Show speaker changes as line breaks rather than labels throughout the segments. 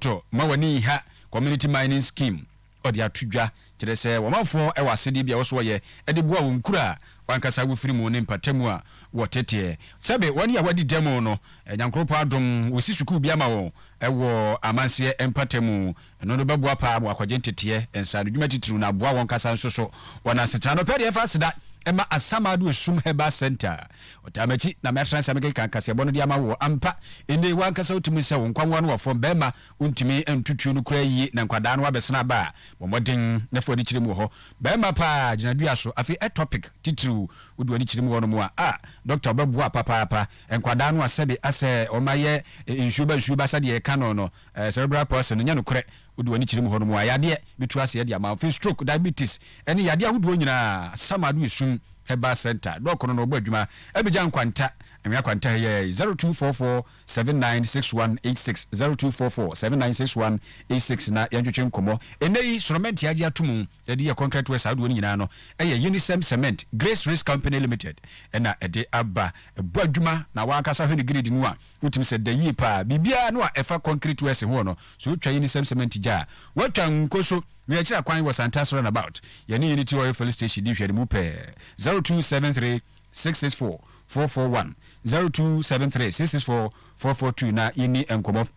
Sokoto mawani ha community mining scheme odi atudwa kire se womafo e wasede bia wo so ye e de boa wo nkura wankasa wo firi mu ne mpatamu a wo tete sebe woni ya wadi demo no nyankropo adom wo si suku bia ma wo e wo amanse empatamu no do beboa pa mo akwaje ntete ensa dwuma titiru na boa won kasa nso so wona setana no pede fa seda ema asamadu esum heba center otamachi na metran sameke kankase bono dia ma wo ampa ene wankasa utumi se wo nkwanwa no wofo bema untumi entutu no kura yi na nkwada no abesena ba bomodin na fo di chirimu ho bema pa ginadua so afi a topic titiru udu ani chirimu wono mu a doctor obeboa papa nkwada no asebe ase omaye inshuba sade e kano no cerebral palsy no nya no kure udu ani chirimu hono mu ayade bitu ase yade ama stroke diabetes ene yade ahudu nyina samadu esum heba center dokono no badwuma abija nkwanta emya kwanta ye 0244796186 0244796186 na yanjwetwe nkomo eneyi solomenti yaji atumu yade ye concrete west adu nyina no eye Unisem Cement Grace Race Company Limited ena ede aba badwuma na wakasa hwe grid nu a utimi se dayi pa bibia no a efa concrete west ho no so utwa Unisem Cement ja watwa nkoso we akira kwan was antasron about yani unity oil police station di hwede mu pe 0273 664 441 0273 664 442 na ini enkomo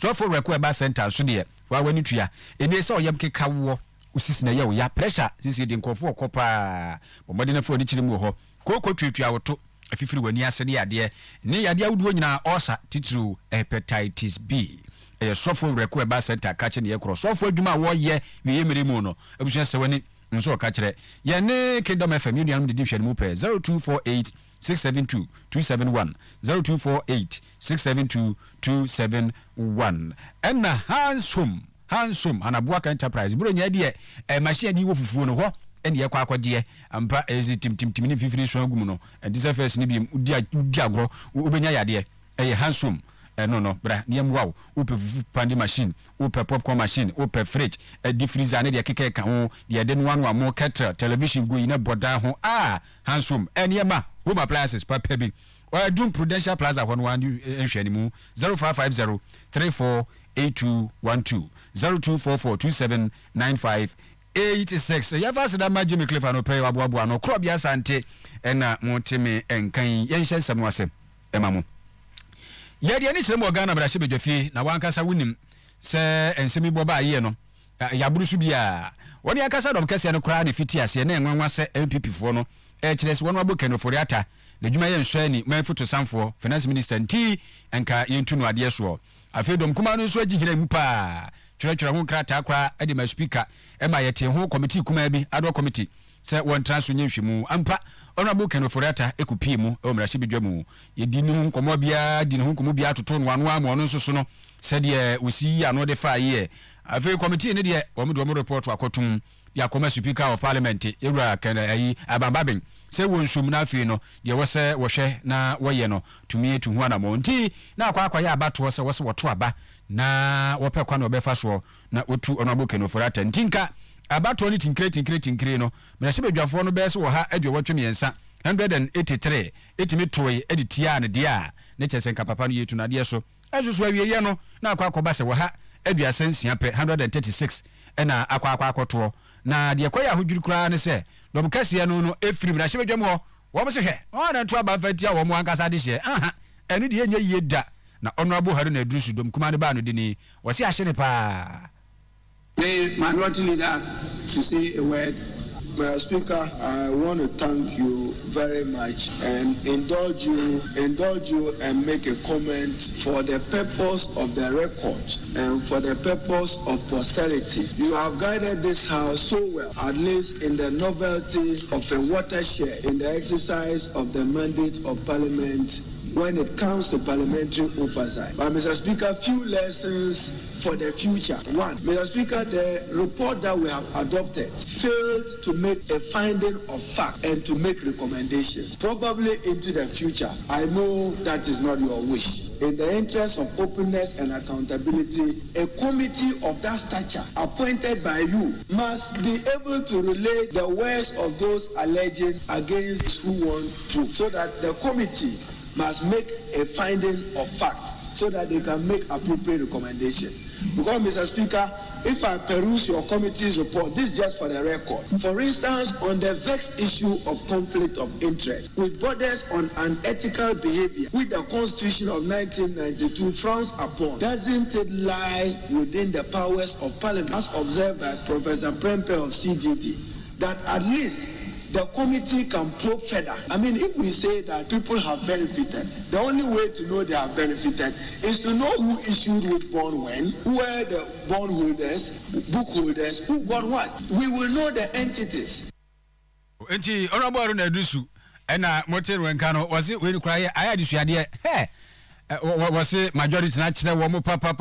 so for record ba center so de wa wani tua ene se oyam keka wo usisi na ya pressure sisi de nkofo okopa bomode na fo di chiri mu ho koko twetwa woto afifiri wani ase de ade ne yade awudo nyina osa titru hepatitis B sofo record ba center ka che ne yekro sofo adwuma wo ye wiye mirimu no abusu se wani nso ka kire ye ne Kingdom FM union de division mu pe 0248 672 271 0248 672 271 enna handsome anabuaka enterprise buro nya de machine di wo fufuo no ho ene ye kwa akwade ampa ezi tim ni fifiri so agum no this first ni bi udi agro ubenya yade handsome no bra niem wow upe pandi machine upe popcorn machine upe fridge di freezer ne de keke ka ho de de no anu amo kettle television go ina boda ho handsome eniema home appliances papa bi wa Doom Prudential Plaza ho no wan ehwani mu 0550 348212 0244279586 ya fast da majimi cliff no pay waboabo no krobia sante ena motime enkan yenhye sem wase emamu yade ani sirem Ghana bra hye bedwafi na wankasa wunim se ensemi boba ye no ya burusu bia woni akasa dom kase no kra ne fiti ase na enwanwa se MPP fo no kire se wono aboka no foriata na dwuma ye nhwani man foto samfo finance minister nti enka yentunu ade so afi dom kuma no so agigina mu pa twere ho krata akra ade ma speaker e ma yete ho committee kuma bi ado committee se won transfer nyehwemu ampa ono aboka no foriata ekupi mu o mra hye bedwamu yedi ni ho komo bia di ni ho komo bia toto no anu ama ono nso no se de osi ya no de fa ye afi committee ne de o mu report akotum ya koma speaker of parliament ewura kana ayi abambaben se wonsum na afi no de wose wohwe na woye no tumi etu hu anamo nti na akwa ya abato se wose woto aba na wope kwa na obefa so na otu ono aboka no forata ntinka abato ni tinkre no me hye bedwafo no be se wo ha adwo wotwe miensa 183 etimi toy editia ne dia ne chese nka papa no yetu na de so azuzu awie ye no na akwa ba se wo ha aduasansia pe 136 ena akwa akoto na de koya hodwiri kura ne se dom kase no efiri na hye bedwam ho wo mo se hwe na nto aba fatia wo mo ankasa de hye enu de nya ye da na ono abo haru na adrusu dom kuma ne ba no de ni wo se ahye ne pa.
The minority leader to say a word. Mr. Speaker, I want to thank you very much and indulge you and make a comment for the purpose of the record and for the purpose of posterity. You have guided this house so well, at least in the novelty of a watershed in the exercise of the mandate of Parliament when it comes to parliamentary oversight. But Mr. Speaker, few lessons for the future. One, Mr. Speaker, the report that we have adopted failed to make a finding of fact and to make recommendations. Probably into the future. I know that is not your wish. In the interest of openness and accountability, a committee of that stature appointed by you must be able to relate the words of those alleging against who want proof, so that the committee must make a finding of fact so that they can make appropriate recommendations. Because, Mr. Speaker, if I peruse your committee's report, this is just for the record. For instance, on the vexed issue of conflict of interest, with borders on unethical behavior, which the Constitution of 1992 frowns upon, doesn't it lie within the powers of Parliament, as observed by Professor Prempe of CGD, that at least the committee can probe further? I mean, if we say that people have benefited, the only way to know they have benefited is to know who issued which bond when, who were the bond holders, book holders, who got what. We will know the entities.
Enti honorable Aruna Edusu ena motel wenkano was it when you cry I had issue hey was it majority na kire wo mo papa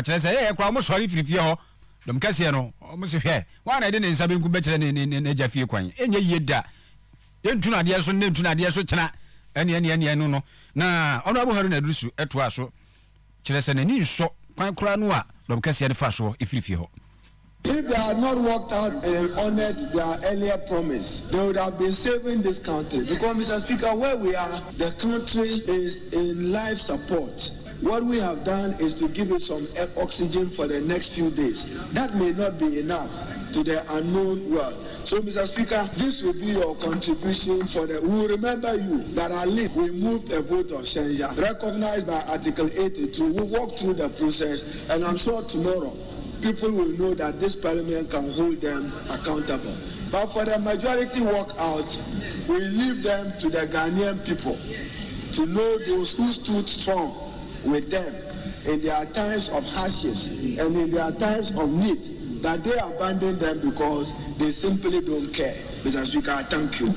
kire say hey kwa mo sorry fifie ho dom kase no mo se hwe wa na de ne nsabe nku be kire ne jafie kwan enye yeda yentu ade so ne ntu ade so kina ene no na honorable Aruna Edusu eto aso kire se na ni nso kwan kura no a dom kase de fa so ifirifie ho.
If they had not worked out and honored their earlier promise, they would have been saving this country. Because, Mr. Speaker, where we are, the country is in life support. What we have done is to give it some oxygen for the next few days. That may not be enough to the unknown world. So, Mr. Speaker, this will be your contribution for the... We will remember you that at least we moved a vote of censure, recognized by Article 82. We walk through the process, and I'm sure tomorrow, people will know that this parliament can hold them accountable. But for the majority walkout, we leave them to the Ghanaian people to know those who stood strong with them in their times of hardships and in their times of need, that they abandon them because they simply don't care. Mr. Speaker, thank you.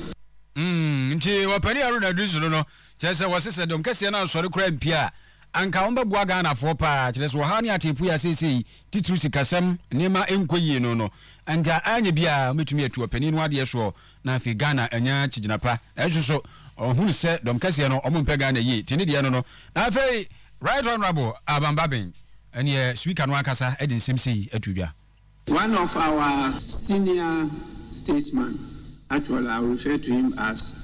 Nti wapani Aruna Edusu no chese wasese dom kase na sori kura mpia anka womba bua Ghana for pa chile so hani atepu ya sisi titru sikasem nema enkoyi no anka anye bia metumi atu opani no ade so na afi Ghana anya chigina pa eso so ohunu se dom kase no omumpe Ghana yi tini de no na afi right honorable Abambaben ene speaker no akasa edin simsi atubia.
One of our senior statesmen, actually I refer to him as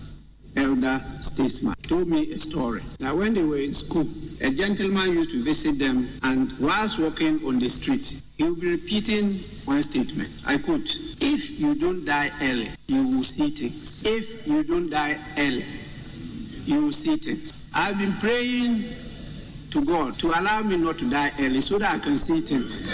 elder statesman, told me a story that when they were in school, a gentleman used to visit them, and whilst walking on the street, he would be repeating one statement. I quote, "If you don't die early, you will see things. If you don't die early, you will see things." I've been praying to God to allow me not to die early so that I can see things.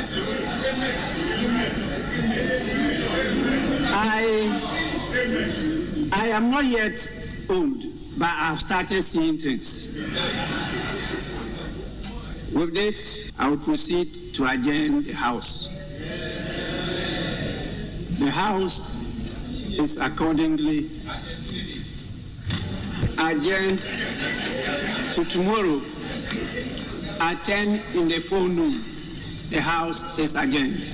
I am not yet old, but I've started seeing things. With this, I will proceed to adjourn the House. The House is accordingly adjourned to tomorrow at 10 in the forenoon. The House is adjourned.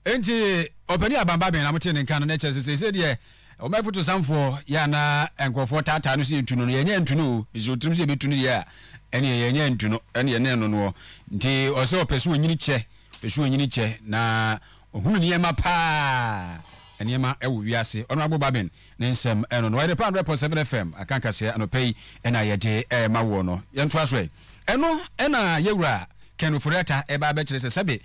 Enti opani Abambaben na mutene nkan na chese se de o mafuto samfo ya na enkofo tata no se ntuno yenye ntuno izo trim se betunu ya ene yenye ntuno ene ye no nti o se opesu onyini che na ohunu ne yema pa ene yema ewo wiase ono Abambaben ne nsem eno no wede 100.7 FM akanka se anopei ena yede ma wo no yento aso eno ena yewura kenufureta eba be kire se sebe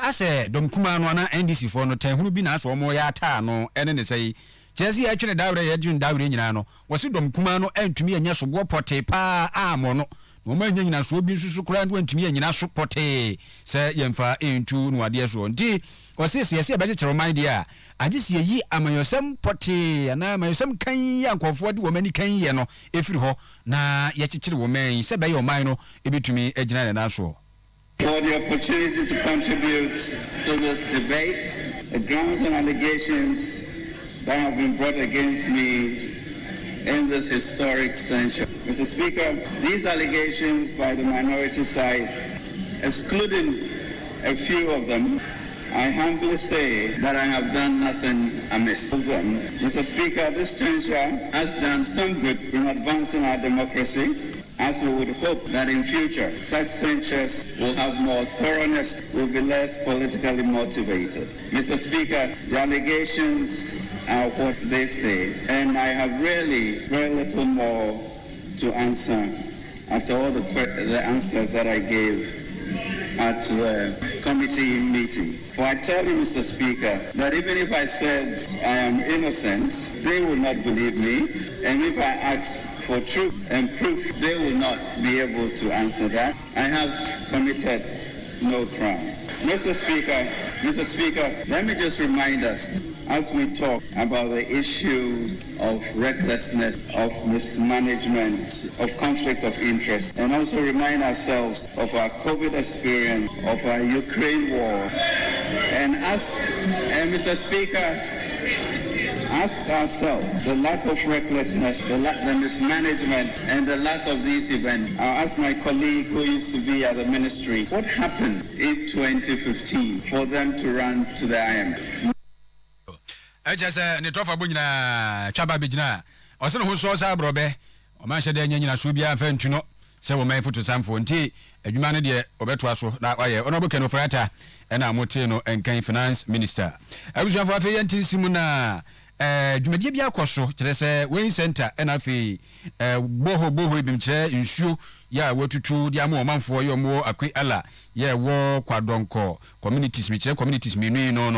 ase dom kuma no na NDC for no tan hunu bi na aso mo ya ata no ene ne sei chesi ya twene dawre ya dwun dawre nyina no wose dom kuma no antumi anya so bo pote pa amo no no ma nya nyina so bi nsusu kura ndo antumi anyina so pote se yemfa entu no ade so nti wose se be kire mind dia agisi yi amayosem pote na amayosem kan ya nkofo de wo mani kan ye no efiri ho na ye kikire wo man se be ye o man no ebitumi agina na so.
For the opportunity to contribute to this debate, the grounds and allegations that have been brought against me in this historic censure. Mr. Speaker, these allegations by the minority side, excluding a few of them, I humbly say that I have done nothing amiss with them. Mr. Speaker, this censure has done some good in advancing our democracy, as we would hope that in future such censures will have more thoroughness, will be less politically motivated. Mr. Speaker, the allegations are what they say, and I have really very little more to answer after all the answers that I gave at the committee meeting. For I tell you, Mr. Speaker, that even if I said I am innocent, they will not believe me. And if I ask for truth and proof, they will not be able to answer that. I have committed no crime. Mr. Speaker, let me just remind us as we talk about the issue of recklessness, of mismanagement, of conflict of interest, and also remind ourselves of our COVID experience, of our Ukraine war, and Mr. Speaker, ask ourselves the lack of recklessness, the mismanagement, and the lack of these events. I'll ask my colleague who used to be at the ministry, what happened in 2015 for them to run to the IMF?
Ejase ne tofa bunyina twaba bigina osene ho so sa brobe o man hye de nyina so bia fa ntuno se wo man foto samfo nti adwuma ne de obeto aso na waye ono boke no frata na mote no enkan finance minister abusuafo afi yenti simu na dwumadie bia akoso kire se wen center na afi boho bimche nsuo ya watutu dia mo manfo yo mo akwi ala ye wo kwadonko communities menu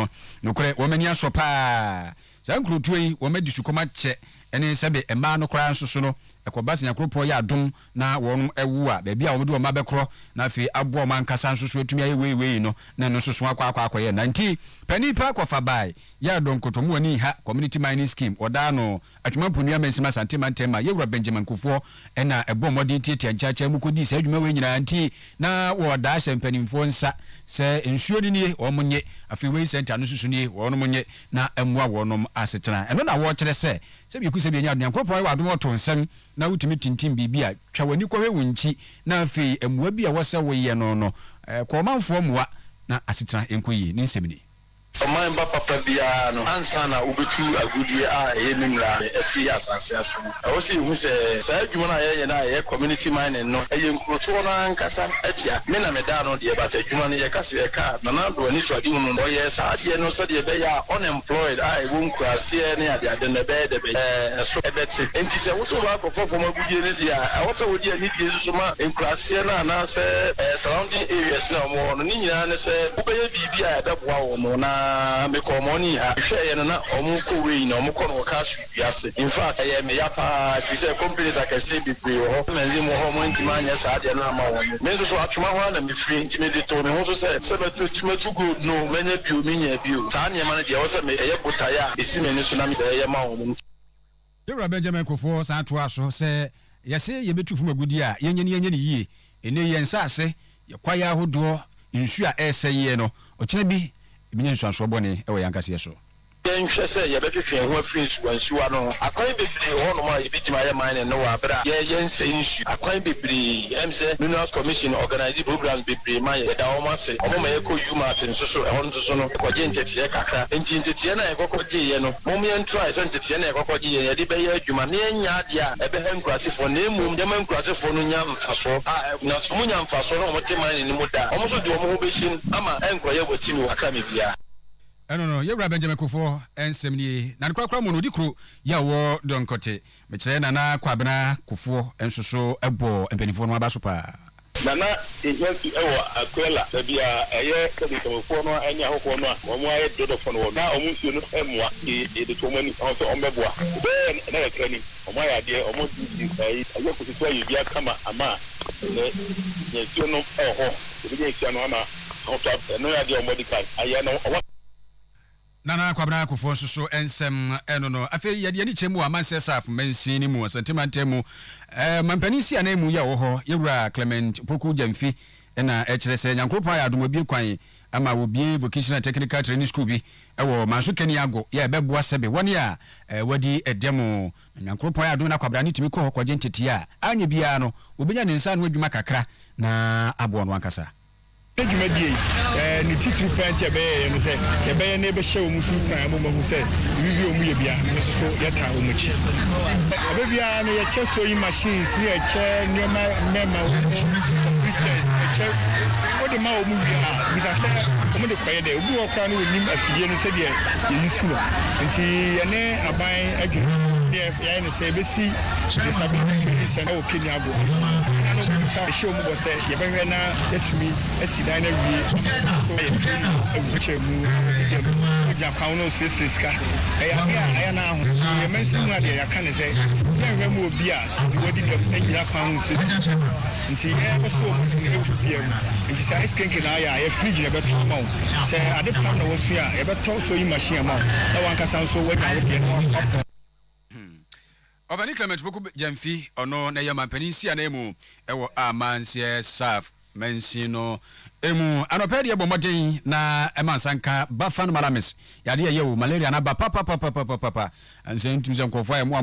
no kore wo mani aso pa sankrutu yi wo madi sukoma che ene sebe ema no kora nsoso no ekobas nyakropo ya adom na wonum ewu a ba bia wo mede wo mabekro na afi abo man kasa nsoso atumi aye wei no na no nsoso akwa ye nanti pani pa kofa bai ya donkoto mu ani ha community mining scheme oda no atuma punua mensima santema ntema ye wura Benjamin Kufo ena ebo modin titia nchacha mu kodi se adwuma we nyina nti na wo da hye mpanimfo nsa se nsuo ni nie wo munye afi wei center no susu nie wo no munye na emwa wo no asetena eno na wo kire se bi ku se bi nya aduankropo wa adom oto nsem na wutimi tintim bibia twa wani kwa wunchi na afi emwa bi a wose wo ye no ko manfo muwa na asetena enkoyi ni nsem ni
Oman ba papa bia no ansa na ubetu agudie a yenimra efi asase aso o si hu se sa adwuma na ye na ye community mining no ye nkroto na nkasa apia me na me da no de ba ta adwuma no ye kase ye ka na na do ani so ade hu no ye sa ade no so de be ya unemployed a e won kurase ne ade ne be de be so ebeti enti se wo so ba ko fofo magudie ne dia a wo se wo dia ni die so ma kurase na se surrounding areas na mo no ni nyina ne se wo be ye bibia e da boa wo no na me komoni ha hwe no na omuko we na omuko no ka sufiase in fact me ya pa ti se companies akase bibiri ho menzi mo ho mo ntima anya sa de na ma wo me so atuma ho na me free ntime de to me ho so se betu tuma tu good no menya biu minya biu sa ne ma na de wo se me eye botaya esi me ni so na me de eye ma wo
Yewra Benjamin Kufo sa to aso se yese ye betu fuma gudi a yenye ni yie ene yensa ase ye kwaya hodo nsu a eseye no okina bi ebinye nsuanso bone ewo yankase so
yenhwe se ye betwetwe ho afiri nsuansuwa no akwan bebre ho no ma ye bitima ye mine no wa bra ye yense nsu akwan bebre emse minerals commission organize programs bebre ma ye da o ma se o ma ye ko yuma tin so e ho nso no ko je ntete kakra enti ntete na ye kokko je ye no mo me try so ntete na ye kokko je ye de be ye adwuma na nya de a e be han kurasefo na emum de man kurasefo no nya mfaso na so mu nya mfaso no mo te mine ni mu da o mo so de o mo ho be shin ama enkroye botimi wakra me bia
no Yewra Benjamin Kufo ensem ni na kwakwa mo no dikro ya wo donkote me kire na kwabena Kufo ensoso ebo empanifo no abaso pa
nana ejansi ewo akwela bia eye kedi tomfo no anya hokwo no a mo aye dodo fo no na omunsuo no emwa de to mani on so ombeboa na ya kani o ma ya de o mo ti sai ayo ko ti so yi bia kama ama ne suo no oho de bia sia no ama o to no ya de o medical aye no
Nana kwabena Kufo nsoso ensem eno no afi yede ani chemu amanse saf mensi ni mu sentimentemu mampanisi anemu ya wo ho Yewra Clement Poku Jamfi na ekire se nyankropa ya adomobi kwan ama obi vocational technical training school bi ewo manso kani ago ya beboa sebe woni a wadi edemo nyankropa ya ado na kwabena ni timi ko hokoje ntete a anya bia no obenya ne nsa no adwuma kakra na abo no ankasa
Ejumadi ni titiri pante be no se e be na be hye o musu kan mo mahu se bibi o mu ye bia no so yeta o mu chi abe bia no ye che sewing machines ni e che nyoma mema o che o de ma o mu bia bi sa se o mu de kwaye de obi o kwa no nim afidie no se de ye nsu no nti ye ne aban adwuma ya ne say be see disability training center o Kenya go na no sa show mu go say ye be hwe na etumi asidan na wie so ye chemu Japan no siska ya na ho ye mention na de ya kan say ye hwe mu obi a wodi de agira kwan ho nti ye be so mo se e fie mu nti say ice cream na ya fridge na be to ma say ade pan na wo so a ye be to so yi machine ma na wan kasa so wodi awo de no
Obani Clement Boku Jamfi ono na yama panisi anemu ewo amansie saf mensino emu anopedi ebo moden na emansanka bafan malamis yade ye malaria na ba papa ansen tumse nkofo ya mo